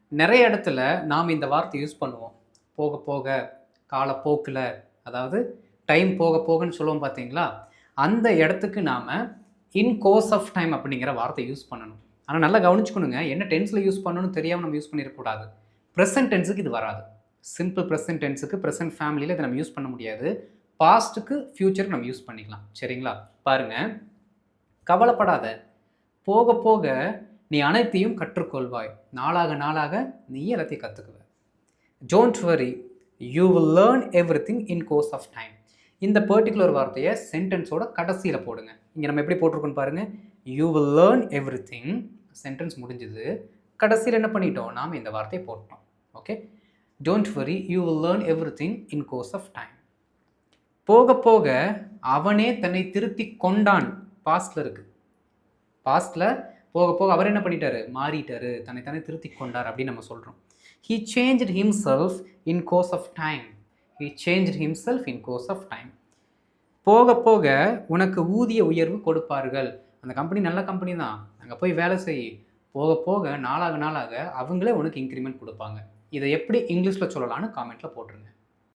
நிறைய இடத்துல நாம் இந்த வார்த்தை யூஸ் பண்ணுவோம். போக போக, காலப்போக்குல, அதாவது டைம் போக போகன்னு சொல்லுவோம் பார்த்தீங்களா? அந்த இடத்துக்கு நாம இன் கோர்ஸ் ஆஃப் டைம் அப்படிங்கிற வார்த்தை யூஸ் பண்ணணும். ஆனா நல்லா கவனிச்சுக்கணுங்க. என்ன டென்ஸ்ல யூஸ் பண்ணணும்னு தெரியாம நம்ம யூஸ் பண்ணிறக்கூடாது. பிரசன்ட் டென்ஸ்க்கு இது வராது. சிம்பிள் பிரசன்ட் டென்ஸ்க்கு பிரசன்ட் ஃபேமிலில இத நம்ம யூஸ் பண்ண முடியாது. பாஸ்ட்க்கு, ஃபியூச்சருக்கு நம்ம யூஸ் பண்ணிக்கலாம். சரிங்களா? பாருங்க. கவலைப்படாத. போக போக நீ அனைத்தையும் கற்றுக்கொள்வாய். நாளாக நாளாக நீ எல்லாத்தையும் கத்துக்குவ. Don't worry. You will learn everything in course of time. இந்த பர்ட்டிகுலர் வார்த்தையை சென்டென்ஸோட கடைசியில் போடுங்க. இங்கே நம்ம எப்படி போட்டிருக்கோன்னு பாருங்க. You will learn everything. Sentence முடிஞ்சது. கடைசியில் என்ன பண்ணிட்டோம்? நாம் இந்த வார்த்தையை போட்டோம். Okay. Don't worry. You will learn everything in course of time. போக போக அவனே தன்னை திருத்திக் கொண்டான். பாஸ்ட்ல இருக்கு. பாஸ்ட்ல போக போக அவர் என்ன பண்ணிட்டாரு? மாறிட்டாரு. தன்னை தானே திருத்திக் கொண்டார் அப்படின்னு நம்ம சொல்றோம். He changed himself in course of time. He changed himself in course of time. போக போக உனக்கு ஊதிய உயர்வு கொடுப்பார்கள். அந்த கம்பெனி நல்ல கம்பெனி தான். அங்கே போய் வேலை செய். போக போக நாளாக நாளாக அவங்களே உனக்கு இன்க்ரிமெண்ட் கொடுப்பாங்க. இதை எப்படி இங்கிலீஷில் சொல்லலாம்னு காமெண்ட்டில் போட்டுருங்க.